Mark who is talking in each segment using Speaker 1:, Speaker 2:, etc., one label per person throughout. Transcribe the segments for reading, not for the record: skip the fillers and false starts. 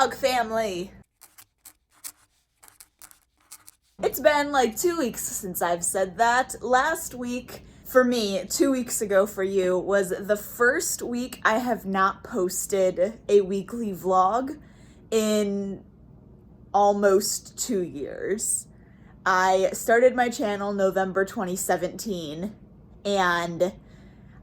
Speaker 1: vlog family! It's been like 2 weeks since I've said that. Last week, for me, 2 weeks ago for you, was the first week I have not posted a weekly vlog in almost 2 years. I started my channel November 2017, and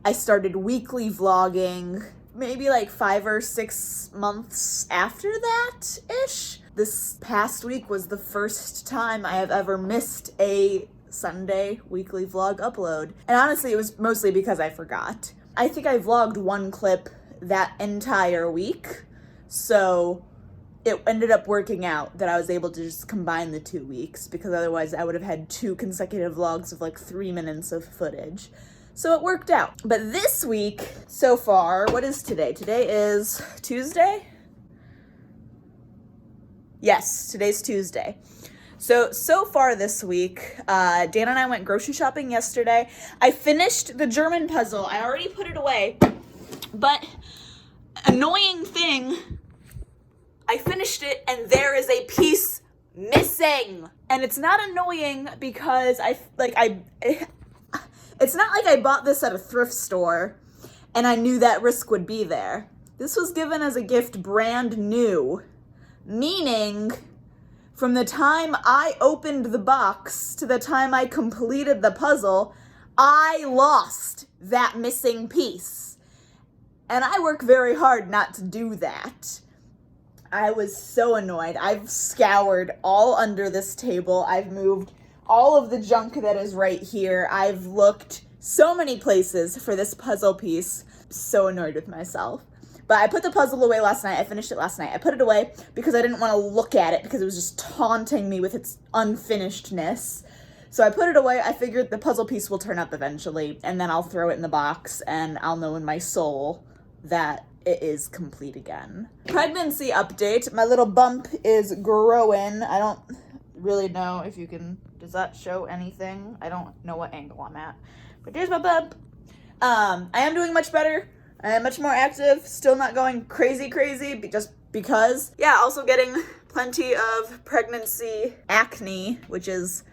Speaker 1: I started weekly vlogging maybe like 5 or 6 months after that-ish. This past week was the first time I have ever missed a Sunday weekly vlog upload. And honestly, it was mostly because I forgot. I think I vlogged one clip that entire week, so it ended up working out that I was able to just combine the 2 weeks, because otherwise I would have had 2 consecutive vlogs of like 3 minutes of footage. So it worked out. But this week, so far, what is today? Today is Tuesday? Yes, today's Tuesday. So far this week, Dan and I went grocery shopping yesterday. I finished the German puzzle. I already put it away. But, annoying thing, I finished it and there is a piece missing. And it's not annoying because it's not like I bought this at a thrift store and I knew that risk would be there. This was given as a gift brand new, meaning from the time I opened the box to the time I completed the puzzle, I lost that missing piece. And I work very hard not to do that. I was so annoyed. I've scoured all under this table. I've moved all of the junk that is right here. I've looked so many places for this puzzle piece. So annoyed with myself. But I put the puzzle away last night. I finished it last night. I put it away because I didn't want to look at it because it was just taunting me with its unfinishedness. So I put it away. I figured the puzzle piece will turn up eventually, and then I'll throw it in the box and I'll know in my soul that it is complete again. Pregnancy update. My little bump is growing. I don't really know if you can, does that show anything? I don't know what angle I'm at, but there's my bump. I am doing much better. I am much more active, still not going crazy, just because. Yeah, also getting plenty of pregnancy acne, which is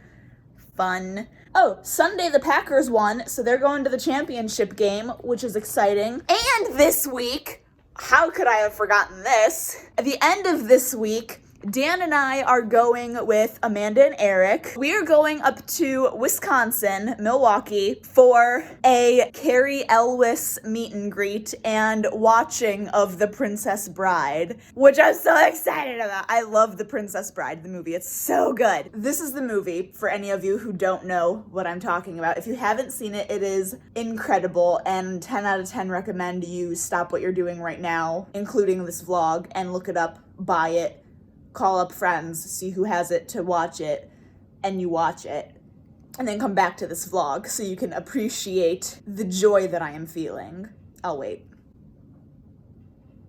Speaker 1: fun. Oh, Sunday the Packers won, so they're going to the championship game, which is exciting. And this week, how could I have forgotten this? At the end of this week, Dan and I are going with Amanda and Eric. We are going up to Wisconsin, Milwaukee, for a Cary Elwes meet and greet and watching of The Princess Bride, which I'm so excited about. I love The Princess Bride, the movie. It's so good. This is the movie, for any of you who don't know what I'm talking about. If you haven't seen it, it is incredible, and 10 out of 10 recommend you stop what you're doing right now, including this vlog, and look it up, buy it, call up friends, see who has it to watch it, and you watch it. And then come back to this vlog so you can appreciate the joy that I am feeling. I'll wait.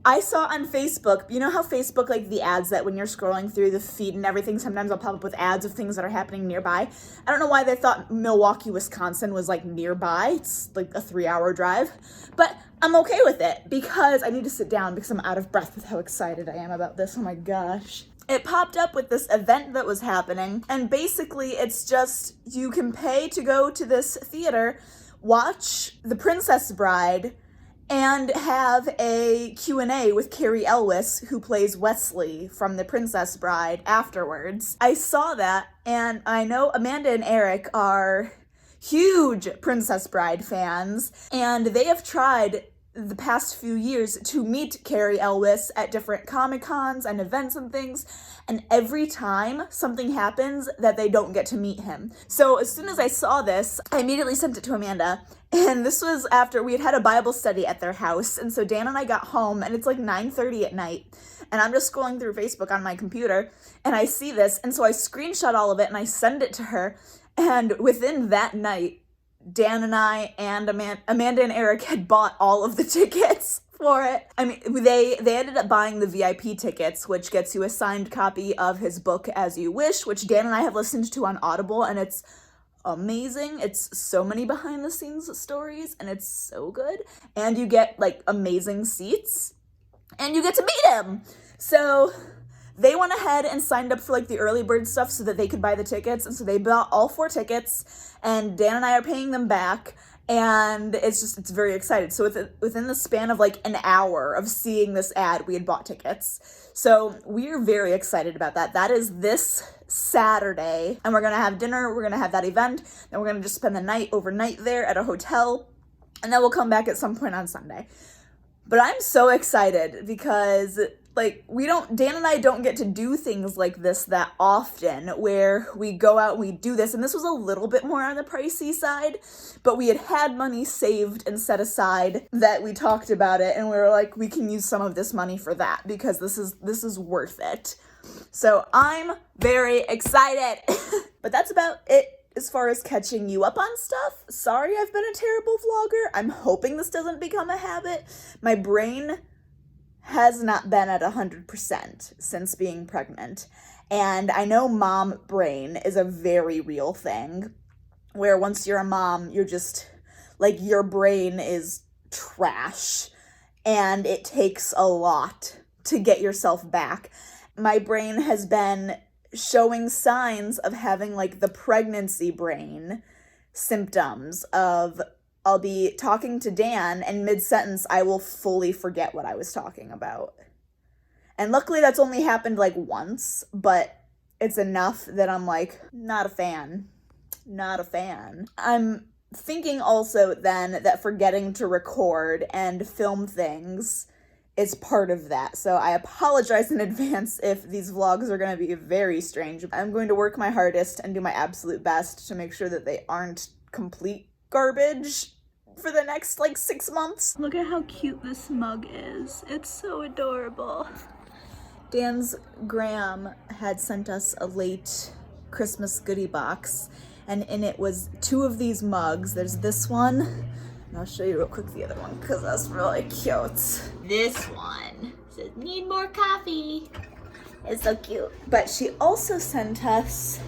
Speaker 1: I saw on Facebook, you know how Facebook, like the ads that when you're scrolling through the feed and everything, sometimes I'll pop up with ads of things that are happening nearby. I don't know why they thought Milwaukee, Wisconsin was like nearby. It's like a 3-hour drive, but I'm okay with it because I need to sit down because I'm out of breath with how excited I am about this. Oh my gosh. It popped up with this event that was happening, and basically it's just, you can pay to go to this theater, watch The Princess Bride, and have a Q&A with Cary Elwes, who plays Wesley from The Princess Bride, afterwards. I saw that, and I know Amanda and Eric are huge Princess Bride fans, and they have tried the past few years to meet Cary Elwes at different Comic-Cons and events and things, and every time something happens that they don't get to meet him. So as soon as I saw this, I immediately sent it to Amanda, and this was after we had a Bible study at their house, and so Dan and I got home, and it's like 9:30 at night, and I'm just scrolling through Facebook on my computer, and I see this, and so I screenshot all of it, and I send it to her, and within that night, Dan and I and Amanda and Eric had bought all of the tickets for it. I mean, they ended up buying the VIP tickets, which gets you a signed copy of his book, As You Wish, which Dan and I have listened to on Audible, and it's amazing. It's so many behind the scenes stories, and it's so good. And you get like amazing seats, and you get to meet him. So they went ahead and signed up for like the early bird stuff so that they could buy the tickets. And so they bought all 4 tickets, and Dan and I are paying them back. And it's very excited. So within the span of like an hour of seeing this ad, we had bought tickets. So we're very excited about that. That is this Saturday. And we're going to have dinner. We're going to have that event. Then we're going to just spend the night overnight there at a hotel. And then we'll come back at some point on Sunday. But I'm so excited because like Dan and I don't get to do things like this that often, where we go out and we do this. And this was a little bit more on the pricey side, but we had money saved and set aside that we talked about it. And we were like, we can use some of this money for that because this is worth it. So I'm very excited. But that's about it as far as catching you up on stuff. Sorry, I've been a terrible vlogger. I'm hoping this doesn't become a habit. My brain has not been at 100% since being pregnant. And I know mom brain is a very real thing, where once you're a mom, you're just, like, your brain is trash, and it takes a lot to get yourself back. My brain has been showing signs of having, like, the pregnancy brain symptoms of, I'll be talking to Dan, and mid-sentence, I will fully forget what I was talking about. And luckily, that's only happened, like, once, but it's enough that I'm, like, not a fan. Not a fan. I'm thinking also, then, that forgetting to record and film things is part of that. So I apologize in advance if these vlogs are going to be very strange. I'm going to work my hardest and do my absolute best to make sure that they aren't complete garbage for the next, like, 6 months. Look at how cute this mug is. It's so adorable. Dan's Graham had sent us a late Christmas goodie box, and in it was 2 of these mugs. There's this one, and I'll show you real quick the other one, because that's really cute. This one says, "Need more coffee." It's so cute. But she also sent us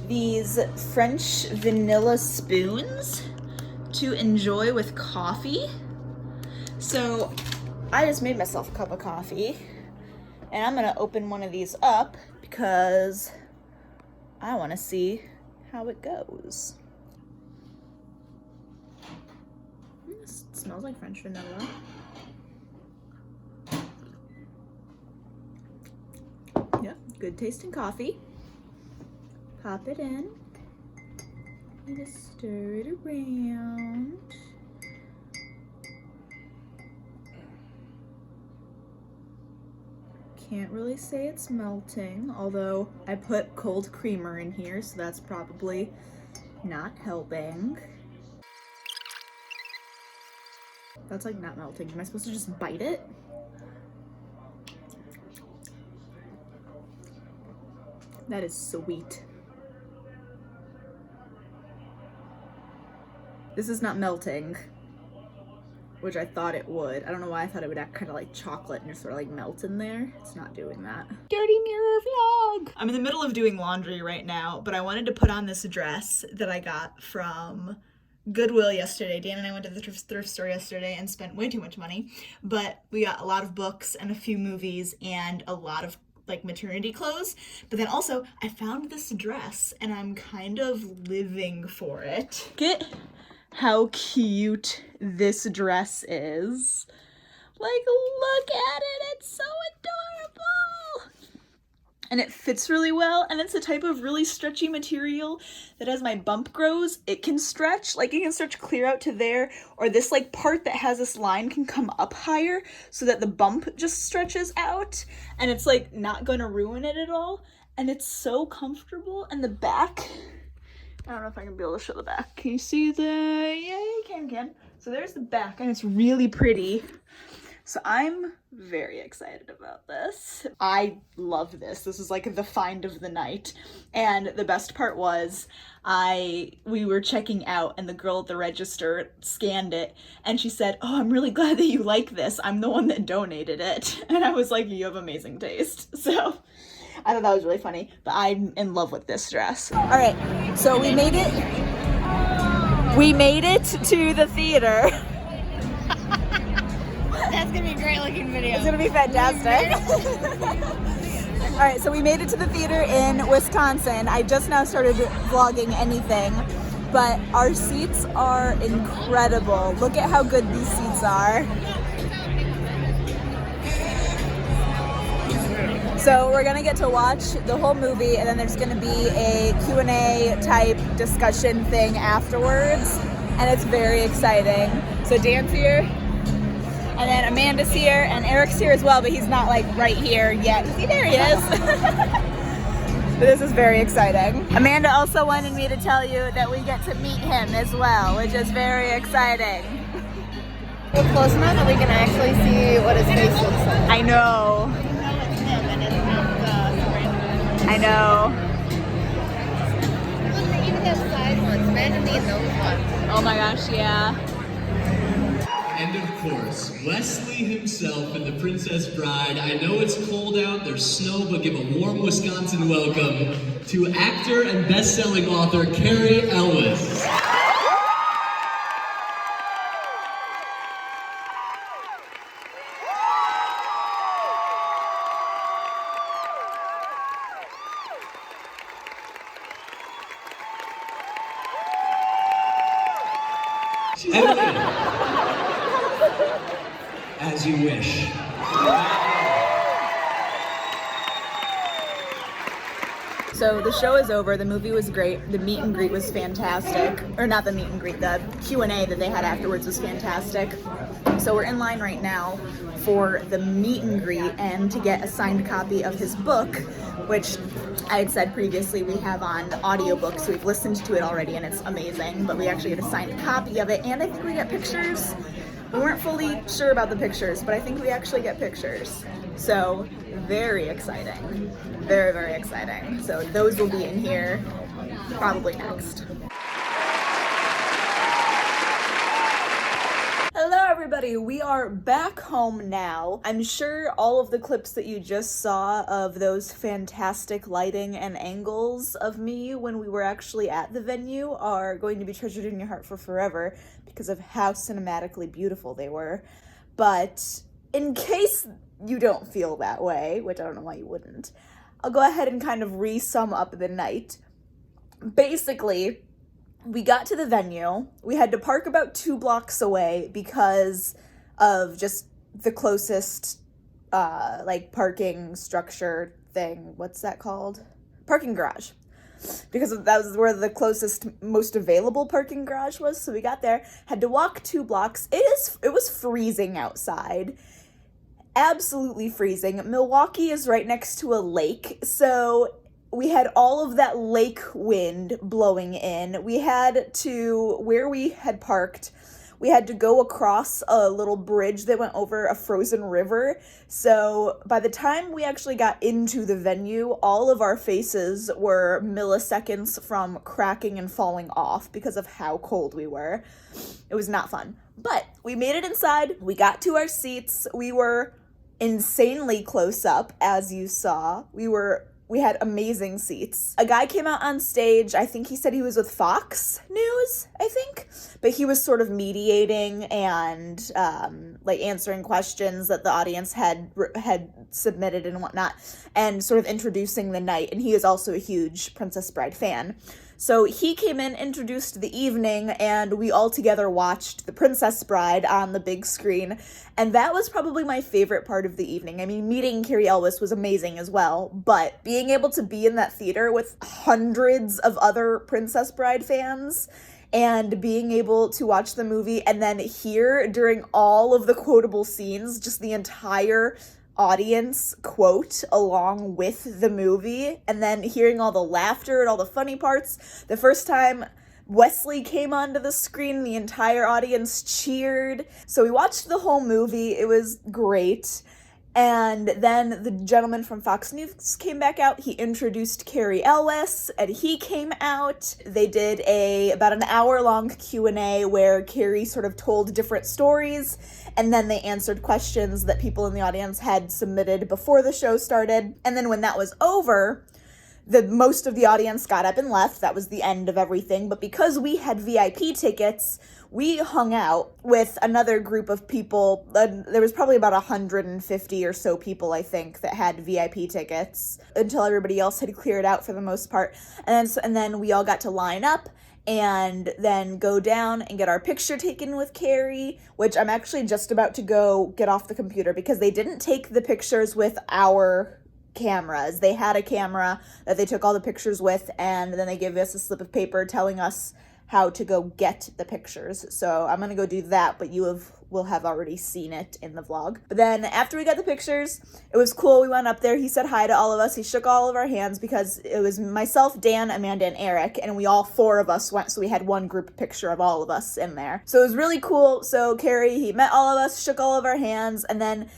Speaker 1: these French vanilla spoons to enjoy with coffee. So I just made myself a cup of coffee, and I'm gonna open one of these up because I want to see how it goes. It smells like French vanilla. Yep, good tasting coffee. Pop it in. And just stir it around. Can't really say it's melting, although I put cold creamer in here, so that's probably not helping. That's like not melting. Am I supposed to just bite it? That is sweet. This is not melting, which I thought it would. I don't know why I thought it would act kind of like chocolate and just sort of like melt in there. It's not doing that. Dirty mirror vlog. I'm in the middle of doing laundry right now, but I wanted to put on this dress that I got from Goodwill yesterday. Dan and I went to the thrift store yesterday and spent way too much money, but we got a lot of books and a few movies and a lot of like maternity clothes. But then also I found this dress and I'm kind of living for it. Get how cute this dress is. Like, look at it, it's so adorable. And it fits really well, and it's a type of really stretchy material that as my bump grows, it can stretch. Like, it can stretch clear out to there, or this like part that has this line can come up higher so that the bump just stretches out, and it's like not gonna ruin it at all. And it's so comfortable, and the back, I don't know if I can be able to show the back. Can you see the, yeah, you can. So there's the back, and it's really pretty. So I'm very excited about this. I love this. This is like the find of the night. And the best part was we were checking out and the girl at the register scanned it and she said, "Oh, I'm really glad that you like this. I'm the one that donated it." And I was like, "You have amazing taste." So I thought that was really funny, but I'm in love with this dress. All right, so we made it to the theater. That's
Speaker 2: It's gonna be a great looking video.
Speaker 1: It's gonna be fantastic. All right, so we made it to the theater in Wisconsin. I just now started vlogging anything, but our seats are incredible. Look at how good these seats are. So we're gonna get to watch the whole movie, and then there's gonna be a Q&A type discussion thing afterwards, and it's very exciting. So Dan's here, and then Amanda's here, and Eric's here as well, but he's not like right here yet. See, there he is. But this is very exciting. Amanda also wanted me to tell you that we get to meet him as well, which is very exciting.
Speaker 2: We're close enough that we can actually see what his face looks like.
Speaker 1: I know. I know.
Speaker 2: Look, they even have side ones. Imagine these those ones.
Speaker 1: Oh my gosh, yeah.
Speaker 3: And of course, Wesley himself and the Princess Bride. I know it's cold out, there's snow, but give a warm Wisconsin welcome to actor and best-selling author Cary Elwes. Emily, as you wish.
Speaker 1: So the show is over, the movie was great, the meet and greet was fantastic, or not the meet and greet, the Q&A that they had afterwards was fantastic. So we're in line right now for the meet and greet and to get a signed copy of his book, which I had said previously we have on audiobook, so we've listened to it already and it's amazing, but we actually get a signed copy of it, and I think we get pictures. We weren't fully sure about the pictures, but I think we actually get pictures. So very exciting, very, very exciting. So those will be in here probably next. Hello everybody, we are back home now. I'm sure all of the clips that you just saw of those fantastic lighting and angles of me when we were actually at the venue are going to be treasured in your heart for forever because of how cinematically beautiful they were. But in case you don't feel that way, which I don't know why you wouldn't, I'll go ahead and kind of re-sum up the night. Basically, we got to the venue. We had to park about 2 blocks away because of just the closest, parking structure thing. What's that called? Parking garage. Because that was where the closest, most available parking garage was. So we got there, had to walk 2 blocks. It was freezing outside. Absolutely freezing. Milwaukee is right next to a lake, so we had all of that lake wind blowing in. We had to, where we had parked, we had to go across a little bridge that went over a frozen river. So by the time we actually got into the venue, all of our faces were milliseconds from cracking and falling off because of how cold we were. It was not fun. But we made it inside. We got to our seats. We were insanely close up, as you saw. We had amazing seats. A guy came out on stage. I think he said he was with Fox News, I think. But he was sort of mediating and answering questions that the audience had submitted and whatnot, and sort of introducing the night. And he is also a huge Princess Bride fan. So he came in, introduced the evening, and we all together watched The Princess Bride on the big screen. And that was probably my favorite part of the evening. I mean, meeting Cary Elwes was amazing as well, but being able to be in that theater with hundreds of other Princess Bride fans and being able to watch the movie and then hear during all of the quotable scenes, just the entire audience quote along with the movie, and then hearing all the laughter and all the funny parts. The first time Wesley came onto the screen, the entire audience cheered. So we watched the whole movie. It was great. And then the gentleman from Fox News came back out. He introduced Cary Elwes, and he came out. They did about an hour-long Q&A where Cary sort of told different stories, and then they answered questions that people in the audience had submitted before the show started. And then when that was over, most of the audience got up and left. That was the end of everything. But because we had VIP tickets, we hung out with another group of people. There was probably about 150 or so people, I think, that had VIP tickets until everybody else had cleared out for the most part. And then we all got to line up and then go down and get our picture taken with Cary, which I'm actually just about to go get off the computer because they didn't take the pictures with our cameras. They had a camera that they took all the pictures with, and then they gave us a slip of paper telling us how to go get the pictures. So I'm gonna go do that, but will have already seen it in the vlog. But then after we got the pictures, it was cool. We went up there. He said hi to all of us. He shook all of our hands because it was myself, Dan, Amanda, and Eric, and we all four of us went, so we had one group picture of all of us in there. So it was really cool. So Cary, he met all of us, shook all of our hands, and then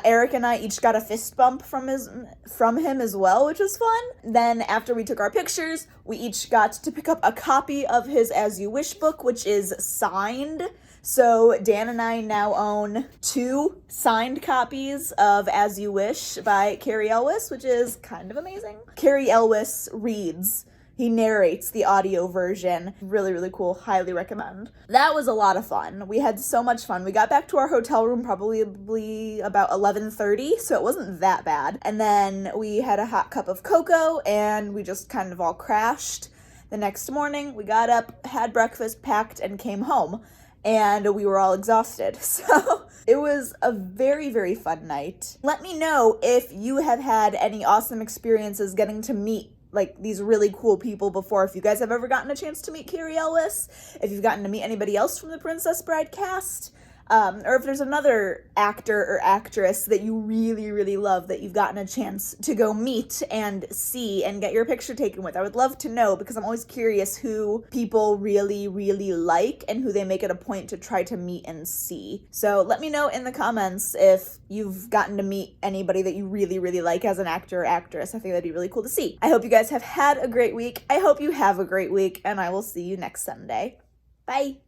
Speaker 1: Eric and I each got a fist bump from him as well, which was fun. Then after we took our pictures, we each got to pick up a copy of his As You Wish book, which is signed. So Dan and I now own 2 signed copies of As You Wish by Cary Elwes, which is kind of amazing. Cary Elwes reads. He narrates the audio version. Really, really cool. Highly recommend. That was a lot of fun. We had so much fun. We got back to our hotel room probably about 11:30, so it wasn't that bad. And then we had a hot cup of cocoa, and we just kind of all crashed. The next morning, we got up, had breakfast, packed, and came home. And we were all exhausted. So it was a very, very fun night. Let me know if you have had any awesome experiences getting to meet like these really cool people before. If you guys have ever gotten a chance to meet Cary Elwes, if you've gotten to meet anybody else from the Princess Bride cast, or if there's another actor or actress that you really, really love that you've gotten a chance to go meet and see and get your picture taken with. I would love to know because I'm always curious who people really, really like and who they make it a point to try to meet and see. So let me know in the comments if you've gotten to meet anybody that you really, really like as an actor or actress. I think that'd be really cool to see. I hope you guys have had a great week. I hope you have a great week, and I will see you next Sunday. Bye.